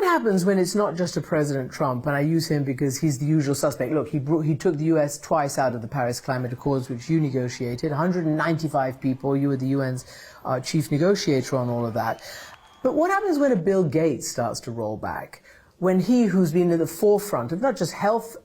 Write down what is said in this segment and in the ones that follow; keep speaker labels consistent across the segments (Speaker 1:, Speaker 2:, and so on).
Speaker 1: happens when it's not just a President Trump? And I use him because he's the usual suspect. Look, he took the U.S. twice out of the Paris Climate Accords, which you negotiated. 195 people. You were the UN's chief negotiator on all of that. But what happens when a Bill Gates starts to roll back? When he, who's been in the forefront of not just health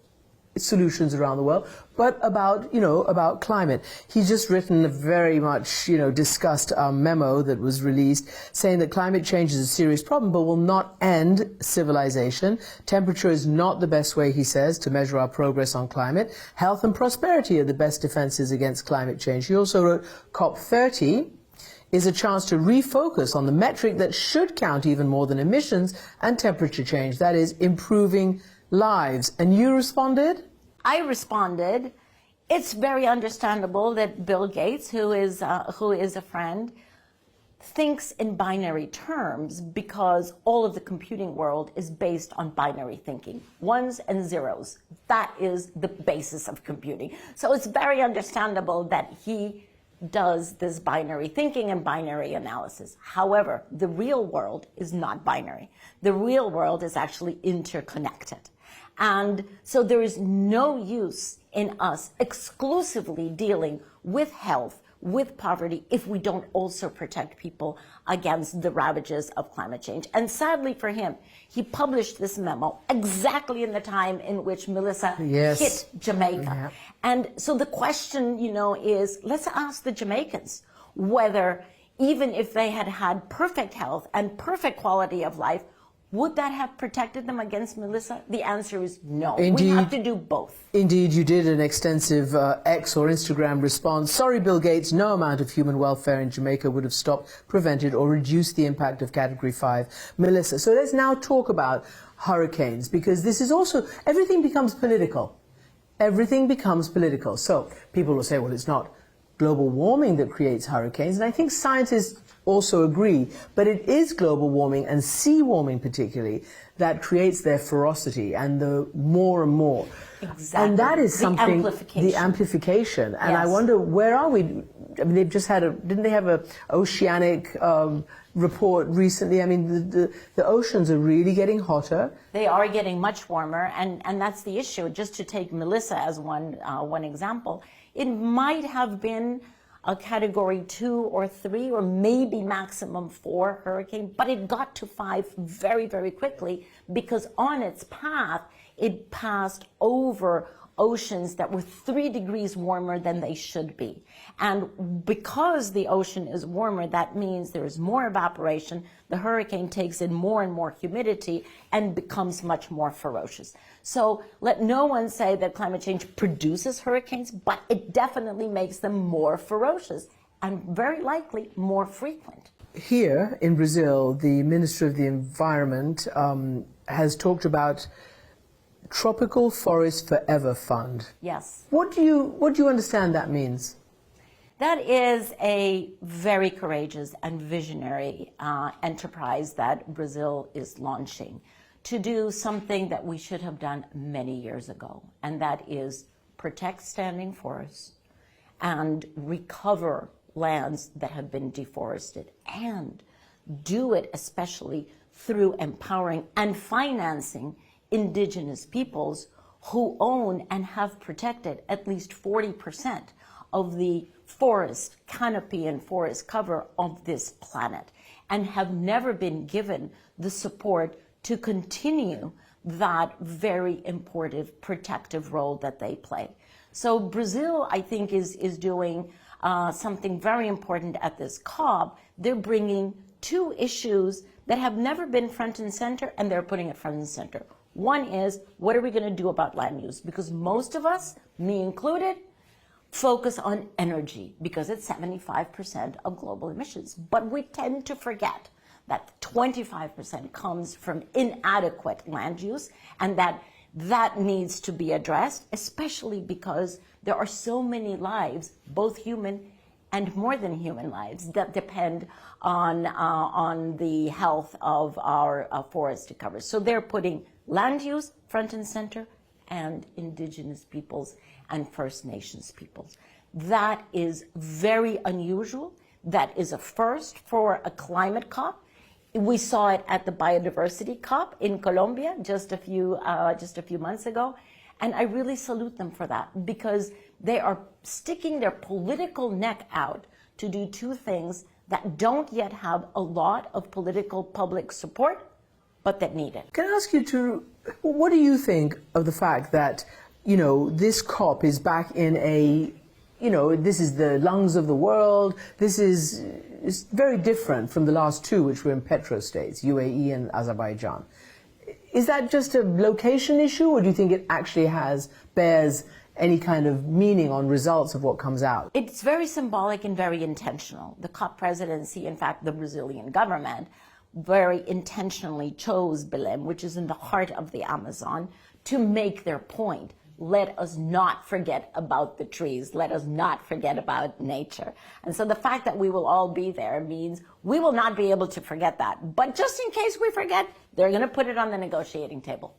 Speaker 1: solutions around the world, but about climate. He's just written a very much, discussed memo that was released saying that climate change is a serious problem, but will not end civilization. Temperature is not the best way, he says, to measure our progress on climate. Health and prosperity are the best defenses against climate change. He also wrote COP30 is a chance to refocus on the metric that should count even more than emissions and temperature change, that is, improving lives. And you responded?
Speaker 2: I responded, it's very understandable that Bill Gates, who is a friend, thinks in binary terms because all of the computing world is based on binary thinking. Ones and zeros. That is the basis of computing. So it's very understandable that he does this binary thinking and binary analysis. However, the real world is not binary. The real world is actually interconnected. And so there is no use in us exclusively dealing with health, with poverty, if we don't also protect people against the ravages of climate change. And sadly for him, he published this memo exactly in the time in which Melissa hit Jamaica. Yeah. And so the question, is, let's ask the Jamaicans whether, even if they had had perfect health and perfect quality of life, would that have protected them against Melissa? The answer is no. Indeed, we have to do both.
Speaker 1: Indeed, you did an extensive X or Instagram response. Sorry, Bill Gates, no amount of human welfare in Jamaica would have stopped, prevented, or reduced the impact of Category 5. Melissa, so let's now talk about hurricanes, because this is also, everything becomes political. Everything becomes political. So people will say, well, it's not global warming that creates hurricanes, and I think scientists also agree, but it is global warming and sea warming particularly that creates their ferocity and the more and more.
Speaker 2: Exactly.
Speaker 1: And that is something, the amplification. And yes. I wonder, where are we? I mean, they've just had didn't they have a oceanic report recently? I mean, the oceans are really getting hotter.
Speaker 2: They are getting much warmer, and that's the issue. Just to take Melissa as one example, it might have been a Category 2 or 3 or maybe maximum 4 hurricane, but it got to 5 very, very quickly because on its path, it passed over oceans that were 3 degrees warmer than they should be. And because the ocean is warmer, that means there is more evaporation, the hurricane takes in more and more humidity and becomes much more ferocious. So let no one say that climate change produces hurricanes, but it definitely makes them more ferocious and very likely more frequent.
Speaker 1: Here in Brazil, the Minister of the Environment has talked about Tropical Forest Forever Fund.
Speaker 2: Yes.
Speaker 1: What do you understand that means?
Speaker 2: That is a very courageous and visionary enterprise that Brazil is launching to do something that we should have done many years ago, and that is protect standing forests and recover lands that have been deforested, and do it especially through empowering and financing indigenous peoples who own and have protected at least 40% of the forest canopy and forest cover of this planet, and have never been given the support to continue that very important protective role that they play. So Brazil, I think, is doing something very important at this COP. They're bringing 2 issues that have never been front and center, and they're putting it front and center. One is, what are we going to do about land use? Because most of us, me included, focus on energy because it's 75% of global emissions. But we tend to forget that 25% comes from inadequate land use, and that needs to be addressed, especially because there are so many lives, both human and more than human lives, that depend on the health of our forest covers. So they're putting land use front and center, and indigenous peoples and First Nations peoples. That is very unusual. That is a first for a climate COP. We saw it at the Biodiversity COP in Colombia just a few months ago, and I really salute them for that, because they are sticking their political neck out to do two things that don't yet have a lot of political public support, but that need it.
Speaker 1: Can I ask you what do you think of the fact that, this COP is back in this is the lungs of the world. This is very different from the last two, which were in petrostates, UAE and Azerbaijan. Is that just a location issue, or do you think it actually bears any kind of meaning on results of what comes out?
Speaker 2: It's very symbolic and very intentional. The COP presidency, in fact, the Brazilian government, very intentionally chose Belém, which is in the heart of the Amazon, to make their point. Let us not forget about the trees. Let us not forget about nature. And so the fact that we will all be there means we will not be able to forget that. But just in case we forget, they're going to put it on the negotiating table.